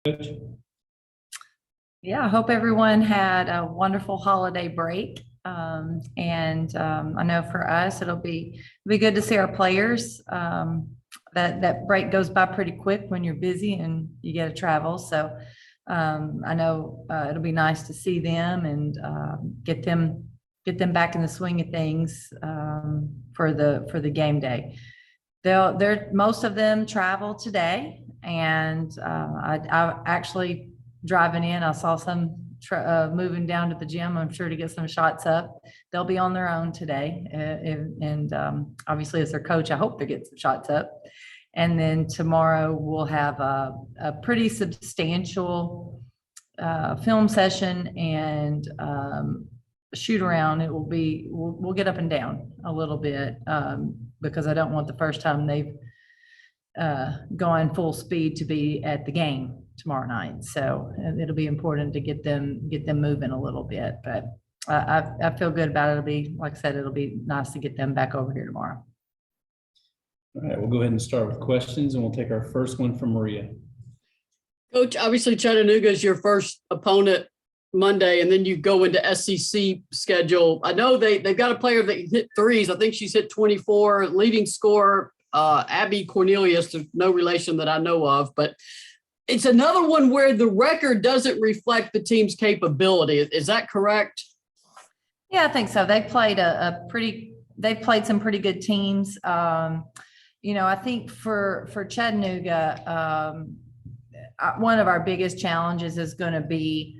Coach? Yeah, I hope everyone had a wonderful holiday break. I know for us, it'll be good to see our players. That break goes by pretty quick when you're busy and you get to travel. So I know it'll be nice to see them and get them back in the swing of things for the game day. Most of them travel today, and I actually driving in, I saw some moving down to the gym. I'm sure to get some shots up. They'll be on their own today, and obviously as their coach, I hope they get some shots up. And then tomorrow we'll have a pretty substantial film session and shoot around. It will be we'll get up and down a little bit because I don't want the first time they've gone full speed to be at the game tomorrow night. So it'll be important to get them moving a little bit. But I feel good about it. It'll be, like I said, it'll be nice to get them back over here tomorrow. All right, we'll go ahead and start with questions, and we'll take our first one from Maria. Coach, obviously Chattanooga is your first opponent Monday, and then you go into SEC schedule. I know they've got a player that hit threes. I think she's hit 24, leading scorer, Abby Cornelius, no relation that I know of, but it's another one where the record doesn't reflect the team's capability. Is that correct? Yeah, I think so. They've played they've played some pretty good teams. I think for Chattanooga, one of our biggest challenges is going to be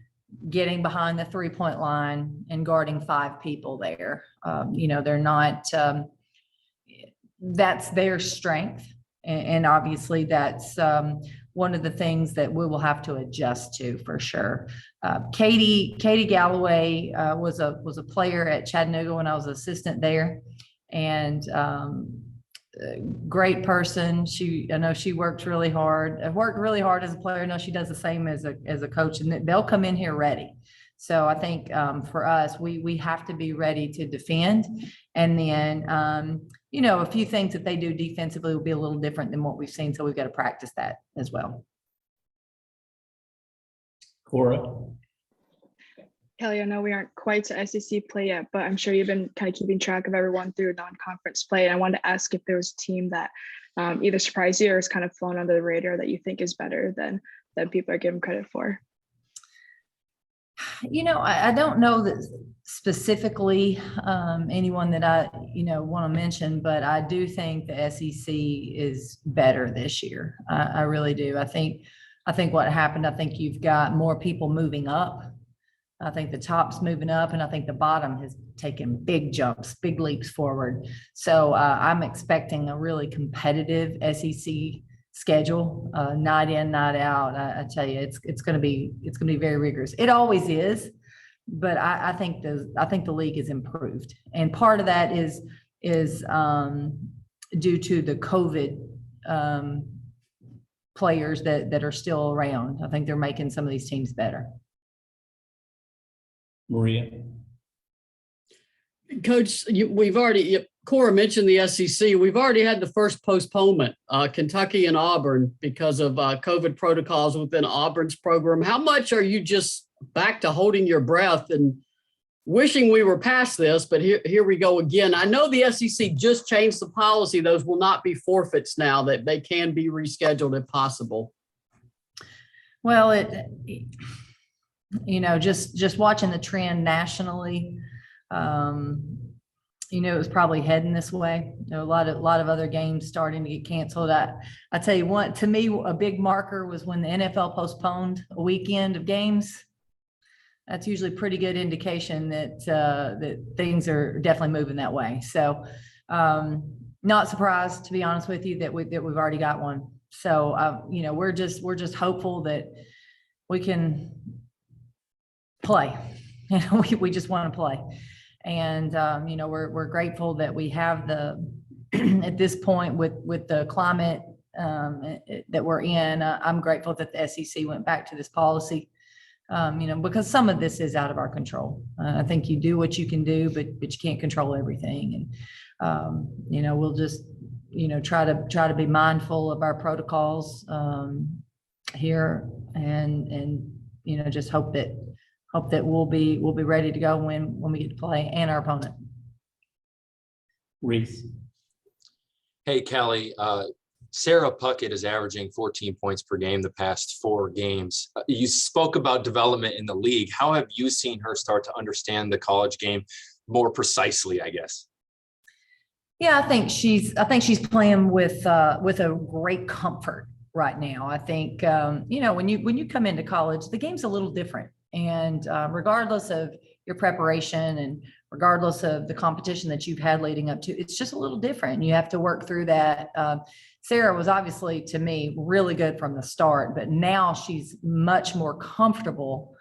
getting behind the 3-point line and guarding 5 people there. They're not, that's their strength. And obviously that's one of the things that we will have to adjust to for sure. Katie Galloway was a player at Chattanooga when I was assistant there, and great person. I know she worked really hard. I've worked really hard as a player. I know she does the same as a coach, and they'll come in here ready. So I think for us, we have to be ready to defend, and then a few things that they do defensively will be a little different than what we've seen. So we've got to practice that as well. Cora. Kelly, I know we aren't quite to SEC play yet, but I'm sure you've been kind of keeping track of everyone through non-conference play. And I wanted to ask if there was a team that either surprised you or has kind of flown under the radar that you think is better than people are giving credit for. I don't know that specifically anyone that I, want to mention, but I do think the SEC is better this year. I really do. I think what happened, I think you've got more people moving up. I think the top's moving up, and I think the bottom has taken big jumps, big leaps forward. So I'm expecting a really competitive SEC schedule, night in, night out. I tell you, it's going to be very rigorous. It always is, but I think the league has improved, and part of that is due to the COVID players that are still around. I think they're making some of these teams better. Maria. Coach, Cora mentioned the SEC. We've already had the first postponement, Kentucky and Auburn, because of COVID protocols within Auburn's program. How much are you just back to holding your breath and wishing we were past this? But here we go again. I know the SEC just changed the policy. Those will not be forfeits now, that they can be rescheduled if possible. Well, just watching the trend nationally, it was probably heading this way. A lot of other games starting to get canceled. I tell you what, to me, a big marker was when the NFL postponed a weekend of games. That's usually a pretty good indication that things are definitely moving that way. So, not surprised, to be honest with you, that we've already got one. So, we're just hopeful that we can play. We just want to play. And, we're grateful that we have at this point with the climate that we're in, I'm grateful that the SEC went back to this policy, because some of this is out of our control. I think you do what you can do, but you can't control everything. And, we'll just, try to be mindful of our protocols, here and just hope that we'll be ready to go when we get to play and our opponent. Reese. Hey, Kelly, Sarah Puckett is averaging 14 points per game the past 4 games. You spoke about development in the league. How have you seen her start to understand the college game more precisely, I guess? Yeah, I think she's playing with a great comfort right now. I think when you come into college, the game's a little different, and regardless of your preparation and regardless of the competition that you've had leading up to, it's just a little different. You have to work through that. Sarah was obviously, to me, really good from the start, but now she's much more comfortable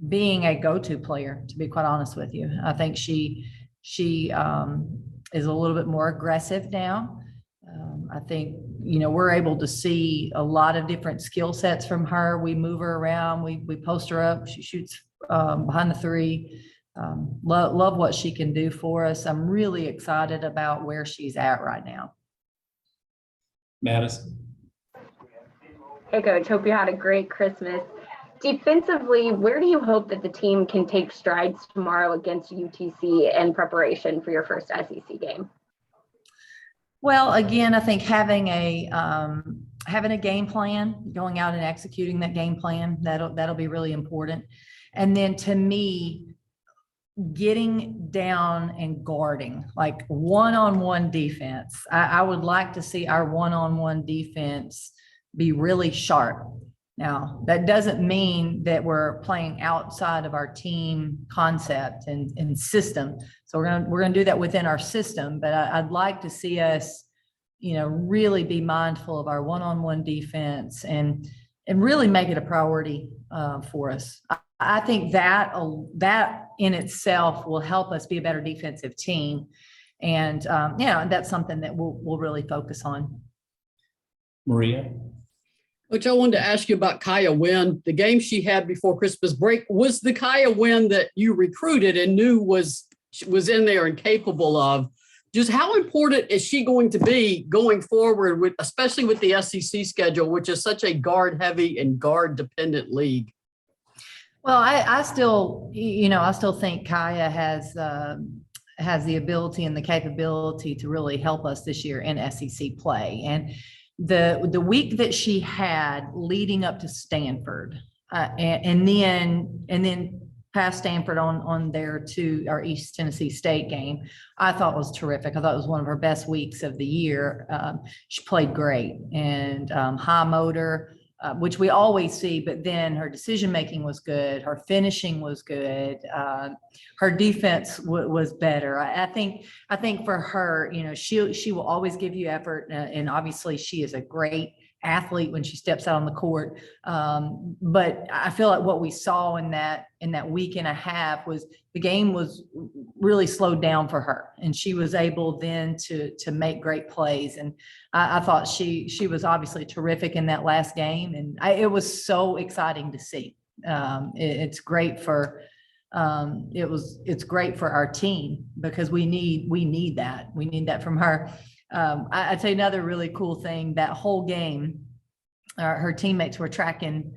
being a go-to player, to be quite honest with you. I think she is a little bit more aggressive now. I think, we're able to see a lot of different skill sets from her. We move her around, we post her up, she shoots behind the 3. Love what she can do for us. I'm really excited about where she's at right now. Madison. Hey, Coach. Hope you had a great Christmas. Defensively, where do you hope that the team can take strides tomorrow against UTC in preparation for your first SEC game? Well, again, I think having a game plan, going out and executing that game plan, that'll be really important. And then to me, getting down and guarding, like one-on-one defense. I would like to see our one-on-one defense be really sharp. Now, that doesn't mean that we're playing outside of our team concept and system. So we're gonna do that within our system, but I'd like to see us, really be mindful of our one-on-one defense and really make it a priority for us. I think that in itself will help us be a better defensive team, and that's something that we'll really focus on. Maria. Coach, I wanted to ask you about Kaya Wynn. The game she had before Christmas break, was the Kaya Wynn that you recruited and knew was in there and capable of? Just how important is she going to be going forward, especially with the SEC schedule, which is such a guard-heavy and guard-dependent league? Well, I still think Kaya has the ability and the capability to really help us this year in SEC play. And the week that she had leading up to Stanford, and then past Stanford on there to our East Tennessee State game, I thought was terrific. I thought it was one of her best weeks of the year. She played great and high motor, which we always see, but then her decision-making was good. Her finishing was good. Her defense was better. I think for her, she will always give you effort. And obviously she is a great athlete when she steps out on the court. But I feel like what we saw in that week and a half was the game was really slowed down for her, and she was able then to make great plays. And I thought she was obviously terrific in that last game, and it was so exciting to see. It's great for it's great for our team because we need that from her. I'd say another really cool thing, that whole game, her teammates were tracking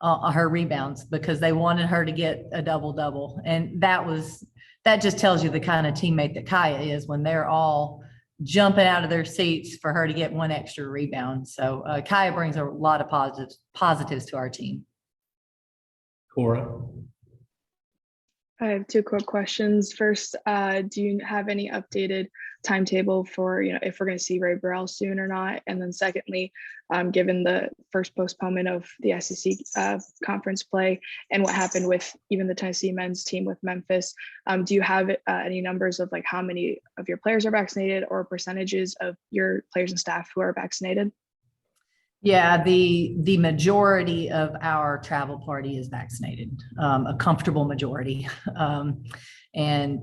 her rebounds because they wanted her to get a double-double. And that just tells you the kind of teammate that Kaya is when they're all jumping out of their seats for her to get one extra rebound. So Kaya brings a lot of positives to our team. Cora. I have 2 quick questions. First, do you have any updated timetable for, if we're going to see Ray Burrell soon or not? And then secondly, given the first postponement of the SEC conference play and what happened with even the Tennessee men's team with Memphis, do you have any numbers of like how many of your players are vaccinated or percentages of your players and staff who are vaccinated? Yeah, the majority of our travel party is vaccinated, a comfortable majority. And,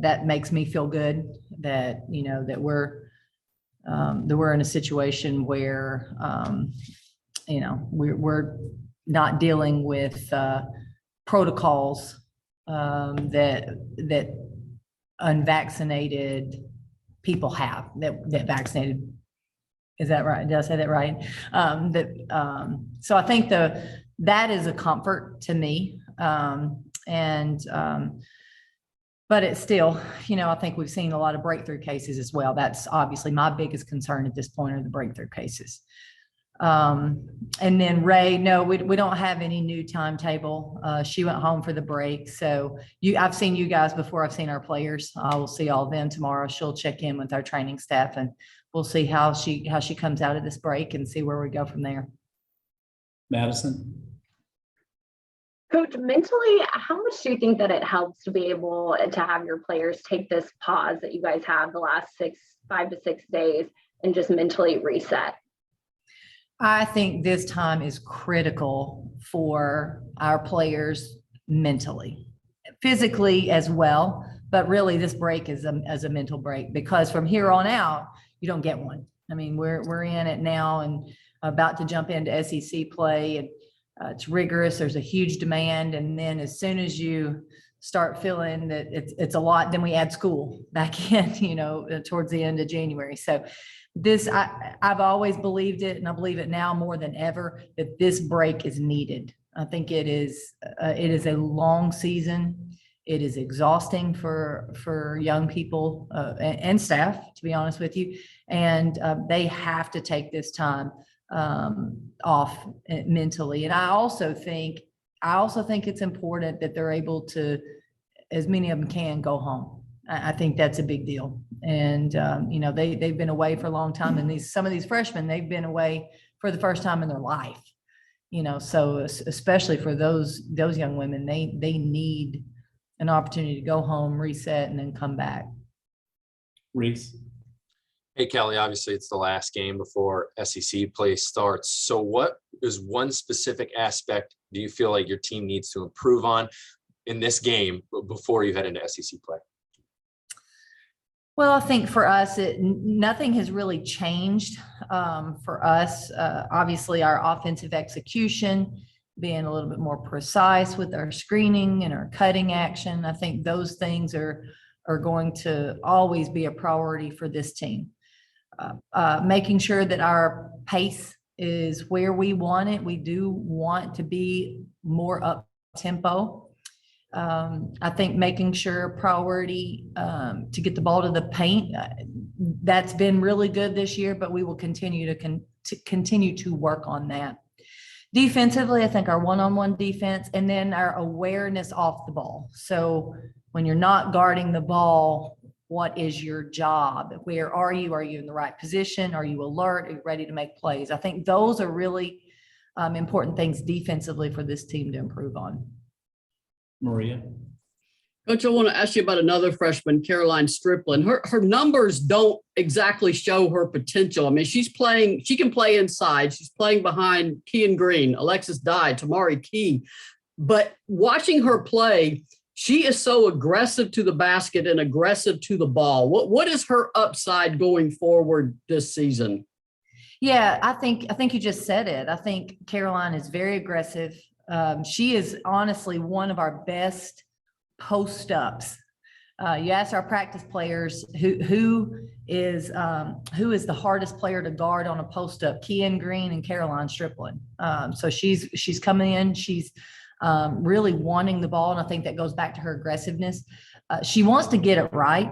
that makes me feel good that, that we're in a situation where, we're not dealing with protocols that unvaccinated people have, that vaccinated Is that right? Did I say that right? So I think that is a comfort to me. But it's still, I think we've seen a lot of breakthrough cases as well. That's obviously my biggest concern at this point are the breakthrough cases. And then Ray, no, we don't have any new timetable. She went home for the break. So I've seen you guys before. I've seen our players. I will see all of them tomorrow. She'll check in with our training staff and we'll see how she comes out of this break and see where we go from there. Madison? Coach, mentally, how much do you think that it helps to be able to have your players take this pause that you guys have the last 5 to 6 days and just mentally reset? I think this time is critical for our players mentally, physically as well. But really, this break is a mental break, because from here on out, you don't get one. I mean, we're in it now and about to jump into SEC play, and it's rigorous. There's a huge demand, and then as soon as you start feeling that it's a lot, then we add school back in, towards the end of January. So this, I've always believed it, and I believe it now more than ever, that this break is needed. I think it is a long season. It is exhausting for young people and staff, to be honest with you. And they have to take this time off mentally. And I also think it's important that they're able to, as many of them can, go home. I think that's a big deal. And they've been away for a long time, and some of these freshmen, they've been away for the first time in their life. So especially for those young women, they need an opportunity to go home, reset, and then come back. Reese? Hey, Kelly, obviously it's the last game before SEC play starts. So what is one specific aspect do you feel like your team needs to improve on in this game before you head into SEC play? Well, I think for us, nothing has really changed for us. Obviously, our offensive execution, being a little bit more precise with our screening and our cutting action. I think those things are going to always be a priority for this team. Making sure that our pace is where we want it. We do want to be more up tempo. I think making sure priority to get the ball to the paint, that's been really good this year, but we will continue to continue to work on that. Defensively, I think our one-on-one defense, and then our awareness off the ball. So when you're not guarding the ball, what is your job? Where are you? Are you in the right position? Are you alert? Are you ready to make plays? I think those are really important things defensively for this team to improve on. Maria? Coach, I want to ask you about another freshman, Caroline Strickland. Her numbers don't exactly show her potential. I mean, she can play inside. She's playing behind Kean Green, Alexis Dye, Tamari Key. But watching her play, she is so aggressive to the basket and aggressive to the ball. What is her upside going forward this season? Yeah, I think you just said it. I think Caroline is very aggressive. She is honestly one of our best post-ups. You ask our practice players who is the hardest player to guard on a post-up. Kean Green and Caroline Strickland. So she's coming in. She's really wanting the ball, and I think that goes back to her aggressiveness. She wants to get it right.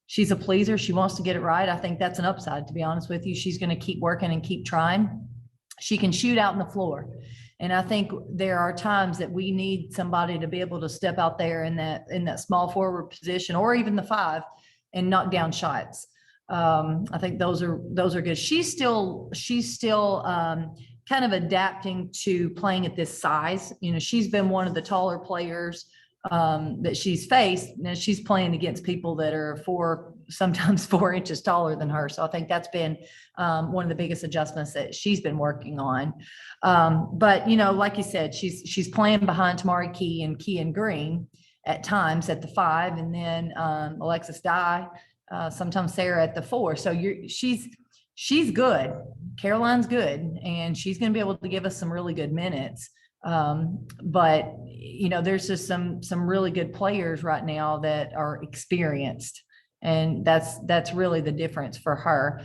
She's a pleaser. She wants to get it right. I think that's an upside, to be honest with you. She's going to keep working and keep trying. She can shoot out in the floor. And I think there are times that we need somebody to be able to step out there in that small forward position, or even the 5, and knock down shots. I think those are good. She's still kind of adapting to playing at this size. She's been one of the taller players that she's faced. Now she's playing against people that are sometimes 4 inches taller than her. So I think that's been one of the biggest adjustments that she's been working on. But like you said, she's playing behind Tamari Key and Kean Green at times at the 5, and then Alexis Dye, sometimes Sarah at the 4. So she's good. Caroline's good, and she's going to be able to give us some really good minutes. But there's just some really good players right now that are experienced, And that's really the difference for her.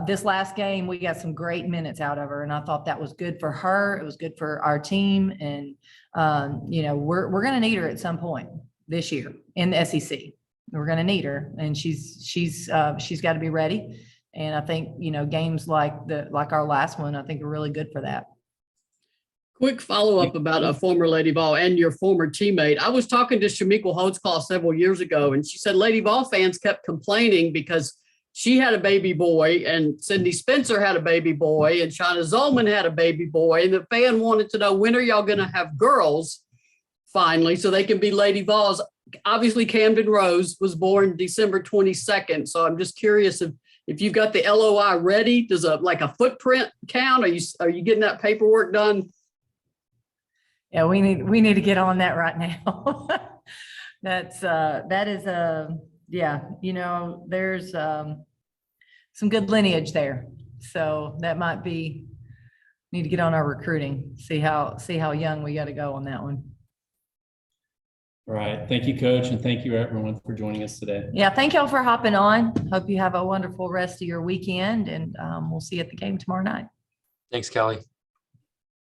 This last game, we got some great minutes out of her, and I thought that was good for her. It was good for our team. And, we're going to need her at some point this year in the SEC. We're going to need her, and she's got to be ready. And I think, games like our last one, I think are really good for that. Quick follow-up about a former Lady Vol and your former teammate. I was talking to Shamiqua Holtzclaw several years ago, and she said Lady Vol fans kept complaining because she had a baby boy and Cindy Spencer had a baby boy and Shauna Zolman had a baby boy. And the fan wanted to know, when are y'all going to have girls finally so they can be Lady Vols? Obviously, Camden Rose was born December 22nd. So I'm just curious if you've got the LOI ready. Does a footprint count? Are you getting that paperwork done? Yeah, we need to get on that right now. There's some good lineage there. So that might need to get on our recruiting, see how young we got to go on that one. All right. Thank you, Coach. And thank you everyone for joining us today. Yeah. Thank y'all for hopping on. Hope you have a wonderful rest of your weekend, and we'll see you at the game tomorrow night. Thanks, Kelly.